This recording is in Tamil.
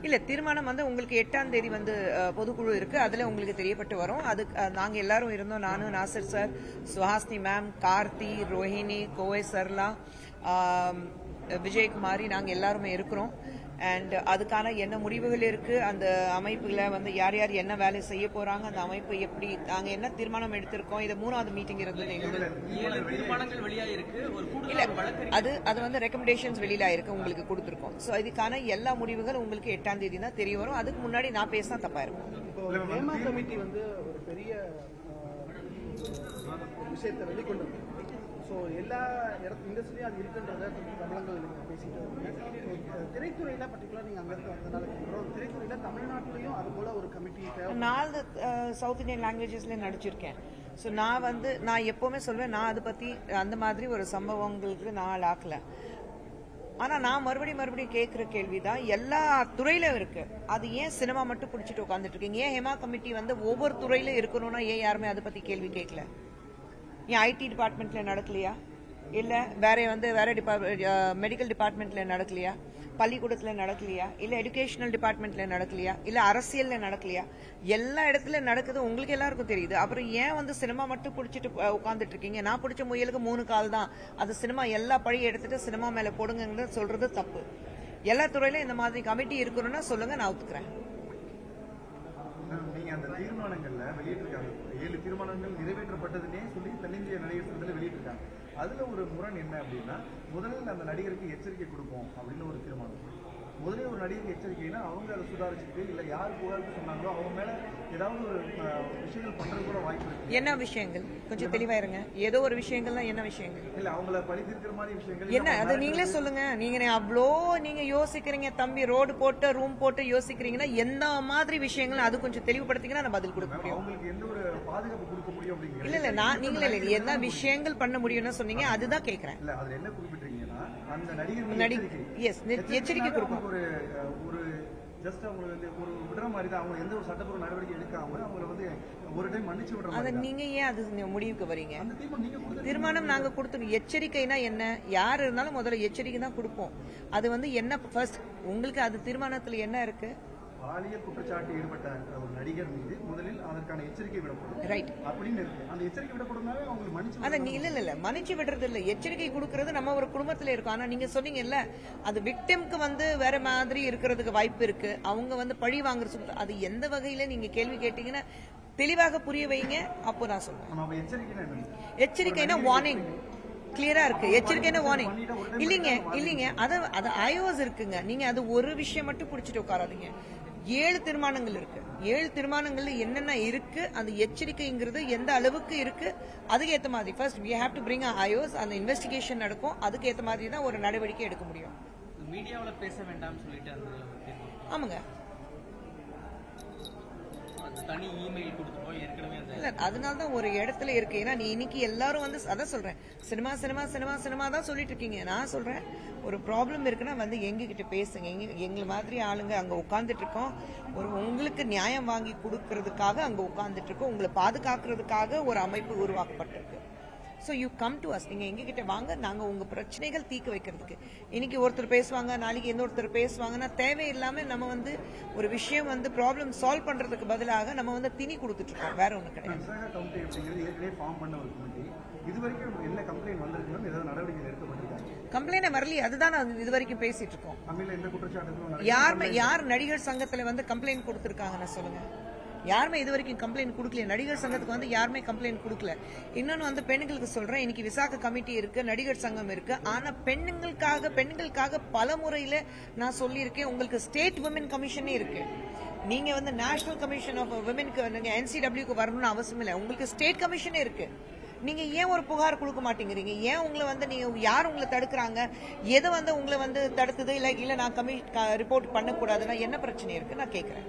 இல்ல தீர்மானம் வந்து உங்களுக்கு 8ஆம் தேதி வந்து பொதுக்குழு இருக்கு, அதுல உங்களுக்கு தெரியப்பட்டு வரும். அது நாங்க எல்லாரும் இருந்தோம், நானும் நாசர் சார், சுஹாஸ்னி மேம், கார்த்தி, ரோஹிணி, கோவை சர்லா, விஜயகுமாரி, நாங்க எல்லாருமே இருக்கிறோம். அண்ட் அதுக்கான என்ன முடிவுகள் இருக்கு, அந்த அமைப்புல வந்து யார் யார் என்ன வேலை செய்ய போறாங்க, அந்த அமைப்பு எப்படி, நாங்க என்ன தீர்மானம் எடுத்திருக்கோம், இது 3வது மீட்டிங் இருந்தது இல்ல அது வந்து ரெக்கமெண்டேஷன்ஸ் வெளியில இருக்கு, உங்களுக்கு கொடுத்துருக்கோம். ஸோ இதுக்கான எல்லா முடிவுகள் உங்களுக்கு 8ஆம் தேதி தான் தெரிய வரும். அதுக்கு முன்னாடி நான் பேசினா தப்பா இருக்கும். கமிட்டி வந்து ஒரு பெரிய விஷயத்தை வெளிக்கொண்டு ஸோ எல்லா இண்டஸ்ட்ரியும் அது இருக்குன்றத பிரபலங்கள் பேசிட்டு வருவாங்க. திரைத்துறையில் பர்டிகுலர் நீங்கள் அங்கேருந்து வந்ததுனால திரைத்துறையில் தமிழ்நாட்டிலையும் அது போல ஒரு கமிட்டி தேவை. 4 சவுத் இந்தியன் லாங்குவேஜஸ்ல நடிச்சிருக்கேன். ஸோ நான் எப்பவுமே சொல்வேன், நான் அதை பத்தி அந்த மாதிரி ஒரு சம்பவங்களுக்கு நான் ஆக்கல. ஆனா நான் மறுபடியும் கேட்கிற கேள்விதான், எல்லா துறையிலும் இருக்கு, அது ஏன் சினிமா மட்டும் பிடிச்சிட்டு உட்காந்துட்டு இருக்கீங்க? ஏன் ஹேமா கமிட்டி வந்து ஒவ்வொரு துறையில இருக்கணும்னா ஏன் யாருமே அதை பத்தி கேள்வி கேட்கல? ஏன் ஐடி டிபார்ட்மெண்ட்ல நடக்கலையா? இல்ல வேற மெடிக்கல் டிபார்ட்மெண்ட்ல நடக்கலையா? பள்ளிக்கூடத்துல நடக்கலையா? இல்ல எஜுகேஷனல் டிபார்ட்மெண்ட்ல நடக்கலையா? இல்ல அரசியல்ல நடக்கலையா? எல்லா இடத்துல நடக்குது, உங்களுக்கு எல்லாருக்கும் தெரியுது. அப்புறம் ஏன் வந்து சினிமா மட்டும் பிடிச்சிட்டு உட்காந்துட்டு இருக்கீங்க? நான் பிடிச்ச முயலுக்கு 3 கால் தான், அது சினிமா எல்லா பழியை எடுத்துட்டு சினிமா மேல போடுங்க சொல்றது தப்பு. எல்லா துறையிலும் இந்த மாதிரி கமிட்டி இருக்கணும்னா சொல்லுங்க, நான் ஒத்துக்கிறேன். நீங்க அந்த தீர்மானங்கள்ல வெளியிட்டிருக்காங்க, 7 தீர்மானங்கள் நிறைவேற்றப்பட்டதுன்னே சொல்லி தென்னிந்திய நடிகர் சங்கத்தில் வெளியிட்டிருக்காங்க. அதுல ஒரு முரண் என்ன அப்படின்னா, முதலில் அந்த நடிகருக்கு எச்சரிக்கை கொடுப்போம் அப்படின்னு ஒரு தீர்மானம். முதலே ஒரு நடிகருக்கு எச்சரிக்கைன்னா அவங்க அதை சுதாரிச்சுட்டு இல்ல யார் புகாருக்கு சொன்னாங்களோ அவங்க மேல ஏதாவது ஒரு விஷயங்கள் பண்றது கூட வாய்ப்பு இருக்கு. என்ன விஷயங்கள் கொஞ்சம் தெளிவா இருங்க. ஏதோ ஒரு விஷயங்கள்னா என்ன விஷயங்கள்? இல்ல அவங்கள பழி தீர்க்கிற மாதிரி விஷயங்கள் என்ன, அது நீங்களே சொல்லுங்க. நீங்க யோசிக்கிறீங்க தம்பி, ரோடு போட்டு ரூம் போட்டு யோசிக்கிறீங்கன்னா எந்த மாதிரி விஷயங்கள் அது கொஞ்சம் தெளிவுபடுத்திங்கன்னா நான் பதில் கொடுக்க முடியும். அவங்களுக்கு எந்த ஒரு பாதுகாப்பு கொடுக்க முடியும் அப்படிங்கிறது இல்ல நீங்களே என்ன விஷயங்கள் பண்ண முடியும்னு சொன்னீங்க, அதுதான் கேட்கிறேன். இல்ல அதுல என்ன குறிப்பிட்டீங்கன்னா அந்த நடிகர் எச்சரிக்கை கொடுப்போம். ஒரு ஜஸ்ட் அவங்க ஒரு விடுற மாதிரி தான், அவங்க எந்த ஒரு சட்டப்பூர்வ நடவடிக்கை எடுக்காம அவங்களை வந்து ஒரு டைம் மன்னிச்சு விடுற மாதிரி. நீங்க ஏன் அது முடிவுக்கு வரீங்க? தீர்மானம் நாங்க கொடுத்துருக்கோம். எச்சரிக்கைனா என்ன? யார் இருந்தாலும் முதல்ல எச்சரிக்கை தான் கொடுப்போம். அது வந்து என்ன ஃபர்ஸ்ட் உங்களுக்கு அது தீர்மானத்துல என்ன இருக்கு? பாலியல் குற்றச்சாட்டு ஈடுபட்ட ஒரு நடிகர் மீது முதலில் அதற்கான எச்சரிக்கை விடப்படும். ரைட் அப்படின்னு இருக்கு. அந்த எச்சரிக்கை விடப்படும்னாவே அவங்களுக்கு மன்னிச்சு அத இல்ல மன்னிச்சு விடுறது இல்ல, எச்சரிக்கை கொடுக்கறது நம்ம ஒரு குடும்பத்துல இருக்கோம். ஆனா நீங்க சொன்னீங்கல்ல, அது விக்டிம்க்கு வந்து வேற மாதிரி இருக்கிறதுக்கு வாய்ப்பு இருக்கு, அவங்க வந்து பழி வாங்குறது. அது எந்த வகையில நீங்க கேள்வி கேட்டீங்கன்னா தெளிவாக புரிய வைங்க, அப்போ நான் சொல்றேன். எச்சரிக்கைனா வார்னிங் கிளியரா இருக்கு. எச்சரிக்கைனா வார்னிங் இல்லைங்க. அது ஐஓஎஸ் இருக்குங்க. நீங்க அது ஒரு விஷயம் மட்டும் பிடிச்சிட்டு உட்காராதீங்க. 7 தீர்மானங்கள் இருக்கு. 7 தீர்மானங்கள்ல என்னென்ன இருக்கு, அந்த எச்சரிக்கைங்கிறது எந்த அளவுக்கு இருக்கு, அதுக்கு ஏத்த மாதிரி first we have to bring a IOS, அந்த இன்வெஸ்டிகேஷன் நடக்கும், அதுக்கு ஏத்த மாதிரி தான் ஒரு நடவடிக்கை எடுக்க முடியும். மீடியாவுல பேச வேண்டாம்னு சொல்லிட்டு ஆமாங்க. தனி இமெயில் கொடுத்துட்டோம் ஏற்கனவே. இல்ல அதனால தான் ஒரு இடத்துல இருக்கு. ஏன்னா நீ இன்னைக்கு எல்லாரும் வந்து அதான் சொல்றேன், சினிமா தான் சொல்லிட்டு இருக்கீங்க. நான் சொல்றேன், ஒரு ப்ராப்ளம் இருக்குன்னா வந்து எங்ககிட்ட பேசுங்க. எங்களை மாதிரி ஆளுங்க அங்க உட்கார்ந்துட்டு இருக்கோம், உங்களுக்கு நியாயம் வாங்கி கொடுக்கறதுக்காக அங்க உட்கார்ந்துட்டு இருக்கோம், உங்களை பாதுகாக்கிறதுக்காக ஒரு அமைப்பு உருவாக்கப்பட்டிருக்கு. So you come to us, நீங்கள் எங்ககிட்ட வாங்க, நாங்கள் உங்கள் பிரச்சனைகள் தீர்க்க வைக்கிறதுக்கு. இன்னைக்கு ஒருத்தர் பேசுவாங்க, நாளைக்கு எந்த ஒருத்தர் பேசுவாங்கன்னா தேவையில்லாமல் நம்ம வந்து ஒரு விஷயம் வந்து ப்ராப்ளம் சால்வ் பண்ணுறதுக்கு பதிலாக நம்ம வந்து திணி கொடுத்துட்டு இருக்கோம், வேற ஒன்றும் கிடையாது. கம்ப்ளைண்ட் வரலையே, அதுதான் நான் இது வரைக்கும் பேசிட்டு இருக்கோம். யார் நடிகர் சங்கத்தில் வந்து கம்ப்ளைண்ட் கொடுத்துருக்காங்கன்னு சொல்லுங்க. யாருமே இது வரைக்கும் கம்ப்ளைண்ட் கொடுக்கல. நடிகர் சங்கத்துக்கு வந்து யாருமே கம்ப்ளைண்ட் கொடுக்கல. இன்னொன்னு வந்து பெண்களுக்கு சொல்றேன், இன்னைக்கு விசாக கமிட்டி இருக்கு, நடிகர் சங்கம் இருக்கு. ஆனா பெண்களுக்காக பல முறையில நான் சொல்லியிருக்கேன், உங்களுக்கு ஸ்டேட் விமன் கமிஷனே இருக்கு. நீங்க வந்து நேஷனல் கமிஷன் ஆஃப் விமனுக்கு NCWக்கு வரணும்னு அவசியம் இல்லை, உங்களுக்கு ஸ்டேட் கமிஷனே இருக்கு. நீங்க ஏன் ஒரு புகார் கொடுக்க மாட்டேங்கிறீங்க? ஏன் உங்களை வந்து நீங்க யார் உங்களை தடுக்கிறாங்க? எது வந்து உங்களை வந்து தடுத்தது? இல்ல நான் ரிப்போர்ட் பண்ணக்கூடாதுன்னா என்ன பிரச்சனை இருக்கு நான் கேட்கிறேன்.